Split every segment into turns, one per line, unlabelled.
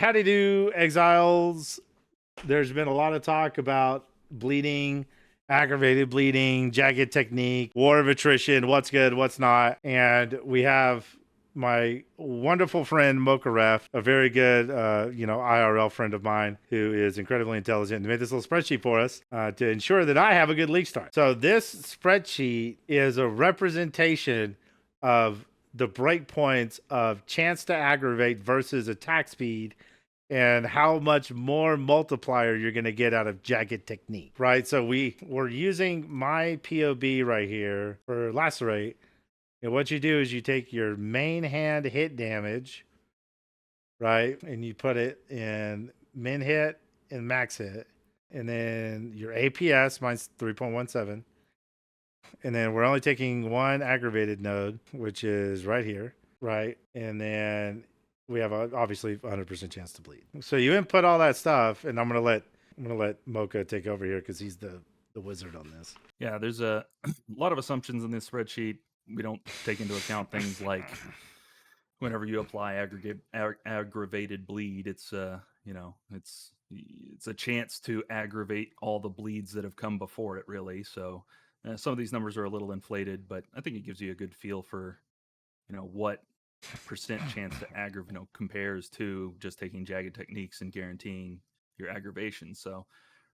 Howdy do, Exiles. There's been a lot of talk about bleeding, aggravated bleeding, jagged technique, war of attrition, what's good, what's not. And we have my wonderful friend Mokaref, a very good, IRL friend of mine who is incredibly intelligent and made this little spreadsheet for us to ensure that I have a good league start. So this spreadsheet is a representation of the breakpoints of chance to aggravate versus attack speed and how much more multiplier you're going to get out of jagged technique, right? So we're using my POB right here for lacerate. And what you do is you take your main hand hit damage, right? And you put it in min hit and max hit. And then your APS, mine's 3.17. And then we're only taking one aggravated node, which is right here, right? And then we have obviously 100% chance to bleed. So you input all that stuff, and I'm gonna let Mocha take over here because he's the wizard on this.
Yeah, there's a lot of assumptions in this spreadsheet. We don't take into account things like whenever you apply aggravated bleed, it's it's a chance to aggravate all the bleeds that have come before it, really. So some of these numbers are a little inflated, but I think it gives you a good feel for what percent chance to aggravate compares to just taking jagged techniques and guaranteeing your aggravation. So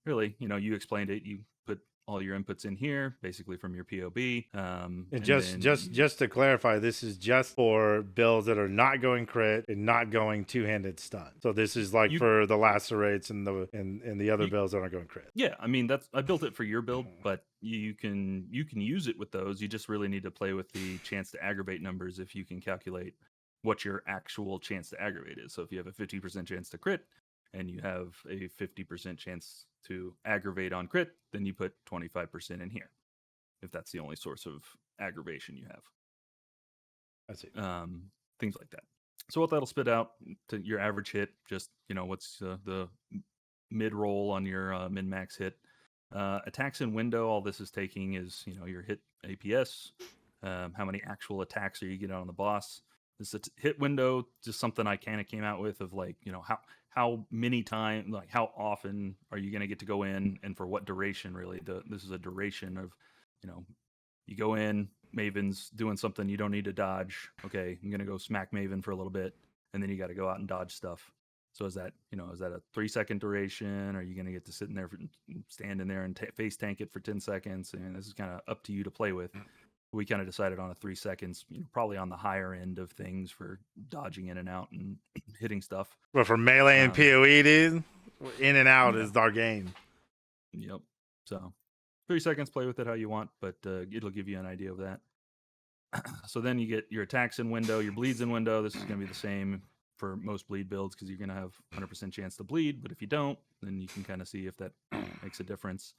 really, you explained it. You put all your inputs in here, basically from your POB.
And just to clarify, this is just for builds that are not going crit and not going two-handed stun. So this is like for the lacerates and the other builds that aren't going crit.
Yeah, I mean I built it for your build, but you can use it with those. You just really need to play with the chance to aggravate numbers if you can calculate what your actual chance to aggravate is. So if you have a 50% chance to crit and you have a 50% chance to aggravate on crit, then you put 25% in here, if that's the only source of aggravation you have.
I see.
Things like that. So what that'll spit out to your average hit, just, what's the mid-roll on your min-max hit. Attacks in window, all this is taking is, your hit APS, how many actual attacks are you getting on the boss. This hit window, just something I kind of came out with of like, how many times, like how often are you going to get to go in and for what duration, really. This is a duration of, you go in, Maven's doing something you don't need to dodge. Okay, I'm going to go smack Maven for a little bit, and then you got to go out and dodge stuff. So is that a 3-second duration? Or are you going to get to sit in there, stand in there and face tank it for 10 seconds? And this is kind of up to you to play with. We kind of decided on a 3 seconds, probably on the higher end of things for dodging in and out and hitting stuff.
But for melee and PoE, dude, in and out is our game.
Yep. So 3 seconds, play with it how you want, but it'll give you an idea of that. So then you get your attacks in window, your bleeds in window. This is going to be the same for most bleed builds because you're going to have 100% chance to bleed. But if you don't, then you can kind of see if that makes a difference.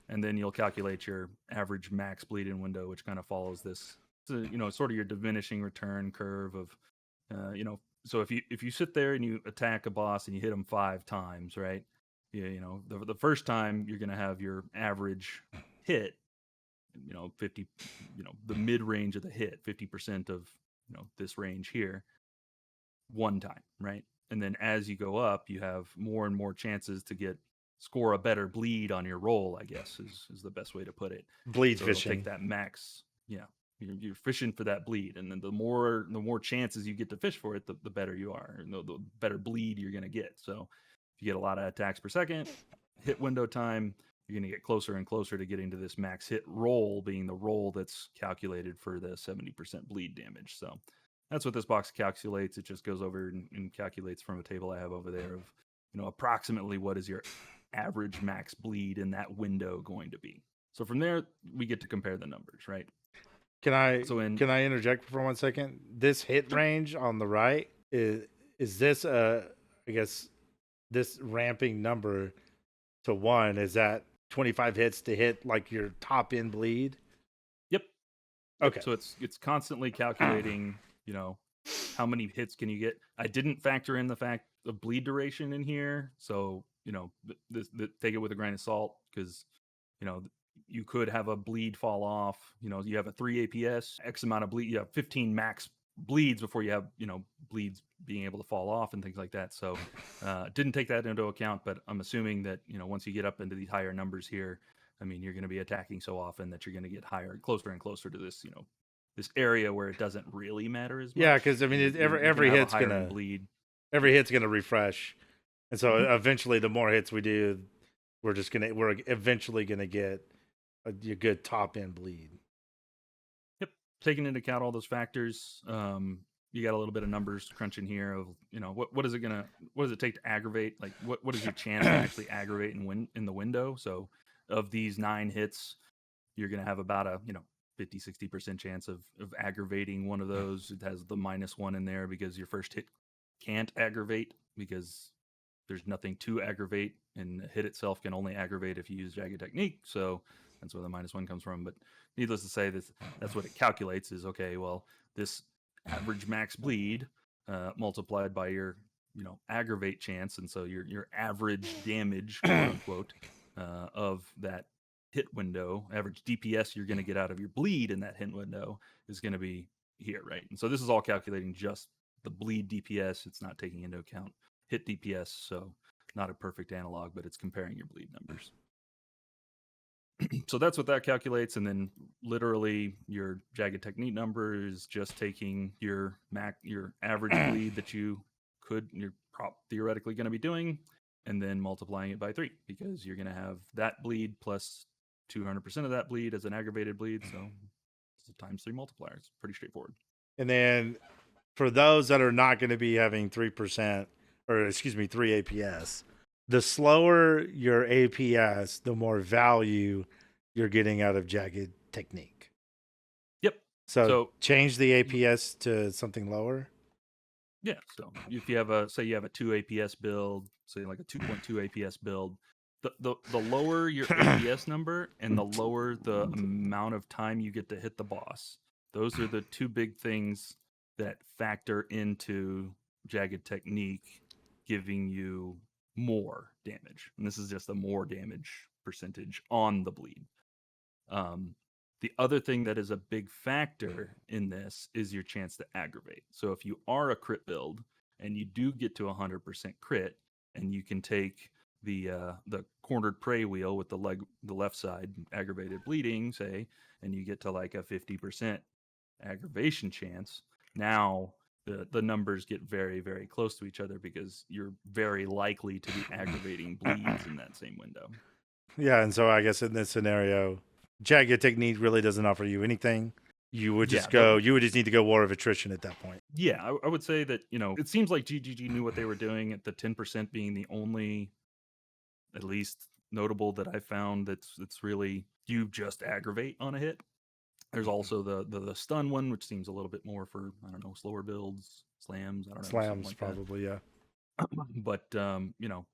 And then you'll calculate your average max bleed in window, which kind of follows this, sort of your diminishing return curve of, so if you sit there and you attack a boss and you hit him 5 times, right? The first time you're going to have your average hit, 50, the mid range of the hit, 50% of, this range here, one time, right? And then as you go up, you have more and more chances to score a better bleed on your roll, I guess is the best way to put it.
Bleed fishing.
Take that max, you're fishing for that bleed, and then the more chances you get to fish for it, the better you are, and the better bleed you're going to get. So if you get a lot of attacks per second, hit window time, you're going to get closer and closer to getting to this max hit roll, being the roll that's calculated for the 70% bleed damage. So that's what this box calculates. It just goes over and calculates from a table I have over there of, approximately what is your average max bleed in that window going to be. So from there, we get to compare the numbers, right?
Can I interject for 1 second? This hit range on the right is this I guess this ramping number to 1, is that 25 hits to hit like your top end bleed?
Yep.
Okay.
So it's constantly calculating, how many hits can you get. I didn't factor in the fact of bleed duration in here, so take it with a grain of salt, because you could have a bleed fall off. You have a 3 APS, X amount of bleed. You have 15 max bleeds before you have bleeds being able to fall off and things like that. So didn't take that into account, but I'm assuming that, once you get up into these higher numbers here, I mean, you're going to be attacking so often that you're going to get closer and closer to this, this area where it doesn't really matter as much.
Yeah, because I mean, every hit's gonna
bleed.
Every hit's gonna refresh, and so eventually, the more hits we do, we're eventually gonna get a good top end bleed.
Yep, taking into account all those factors, you got a little bit of numbers crunching here of what does it take to aggravate? Like what is your chance to actually aggravate and win in the window? So of these 9 hits, you're gonna have about a 50-60% chance of aggravating one of those. It has the -1 in there because your first hit can't aggravate because there's nothing to aggravate, and the hit itself can only aggravate if you use Jagged Technique. So that's where the -1 comes from. But needless to say, that's what it calculates is, okay, well, this average max bleed multiplied by your aggravate chance, and so your average damage, quote unquote, of that hit window, average DPS you're going to get out of your bleed in that hit window is going to be here, right? And so this is all calculating just the bleed DPS. It's not taking into account hit DPS, so not a perfect analog, but it's comparing your bleed numbers. So that's what that calculates, and then literally your Jagged Technique number is just taking your average bleed that you're theoretically going to be doing, and then multiplying it by 3, because you're going to have that bleed plus 200% of that bleed as an aggravated bleed. So it's a ×3 multiplier. It's pretty straightforward.
And then for those that are not going to be having 3%, or excuse me, 3 APS, the slower your APS, the more value you're getting out of Jagged Technique.
Yep.
So change the APS to something lower.
Yeah. So if you have say you have a 2 APS build, say like a 2.2 APS build, the lower your APS number and the lower the amount of time you get to hit the boss. Those are the 2 big things that factor into Jagged Technique giving you more damage. And this is just a more damage percentage on the bleed. The other thing that is a big factor in this is your chance to aggravate. So if you are a crit build and you do get to 100% crit, and you can take the cornered prey wheel with the left side aggravated bleeding, say, and you get to like a 50% aggravation chance, now the numbers get very, very close to each other because you're very likely to be aggravating bleeds in that same window.
Yeah, and so I guess in this scenario, Jagged Technique really doesn't offer you anything. You would just you would just need to go War of Attrition at that point.
Yeah, I would say that, it seems like GGG knew what they were doing, at the 10% being the only, at least notable, that I found that's really, you just aggravate on a hit. There's also the stun one, which seems a little bit more for, I don't know, slower builds, slams, I don't know.
Slams, like probably, yeah.
But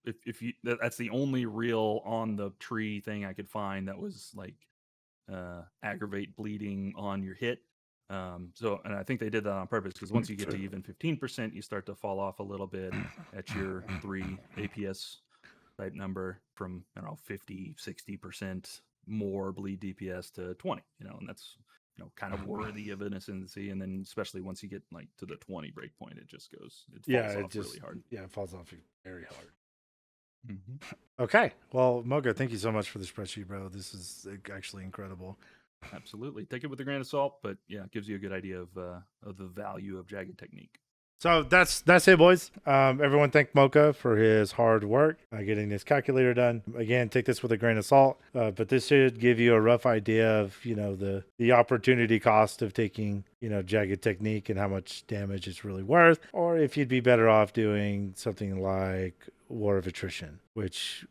if you, that's the only real on the tree thing I could find that was like aggravate bleeding on your hit. So, and I think they did that on purpose, because once you get to even 15%, you start to fall off a little bit at your 3 APS type number, from 50-60% more bleed DPS to 20, and that's kind of worthy of innocency. And then especially once you get like to the 20 breakpoint, it falls off really hard.
Yeah, it falls off very hard.
Mm-hmm.
Okay, well, Mocha, thank you so much for the spreadsheet, bro. This is actually incredible.
Absolutely, take it with a grain of salt, but yeah, it gives you a good idea of the value of Jagged Technique.
So that's it, boys. Everyone thank Mocha for his hard work getting this calculator done. Again, take this with a grain of salt, but this should give you a rough idea of the opportunity cost of taking Jagged Technique and how much damage it's really worth, or if you'd be better off doing something like War of Attrition, which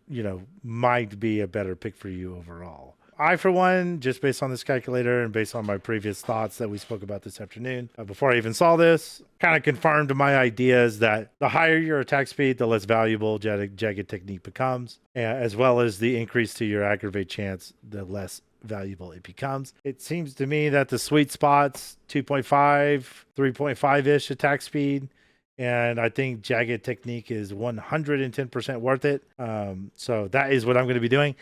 might be a better pick for you overall. I, for one, just based on this calculator and based on my previous thoughts that we spoke about this afternoon, before I even saw this, kind of confirmed my ideas that the higher your attack speed, the less valuable Jagged Technique becomes, as well as the increase to your aggravate chance, the less valuable it becomes. It seems to me that the sweet spot's 2.5, 3.5-ish attack speed, and I think Jagged Technique is 110% worth it. So that is what I'm going to be doing.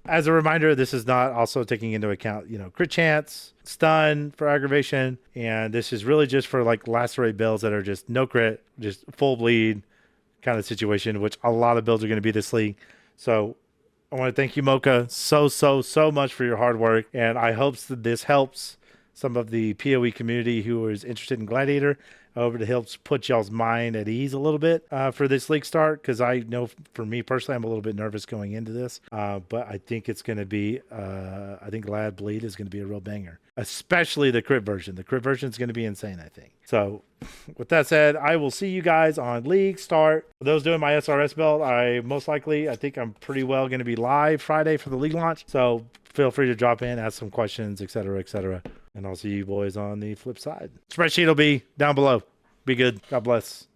as a reminder, this is not also taking into account, crit chance, stun for aggravation. And this is really just for like lacerate builds that are just no crit, just full bleed kind of situation, which a lot of builds are going to be this league. So I want to thank you, Mocha, so much for your hard work. And I hope that this helps some of the PoE community who is interested in Gladiator. I hope it helps put y'all's mind at ease a little bit for this league start, because I know for me personally, I'm a little bit nervous going into this. But I think it's going to be, I think Glad Bleed is going to be a real banger, especially the crit version. The crit version is going to be insane, I think. So with that said, I will see you guys on league start. For those doing my SRS build, I think I'm pretty well going to be live Friday for the league launch. So feel free to drop in, ask some questions, etc., etc. And I'll see you boys on the flip side. Spreadsheet will be down below. Be good. God bless.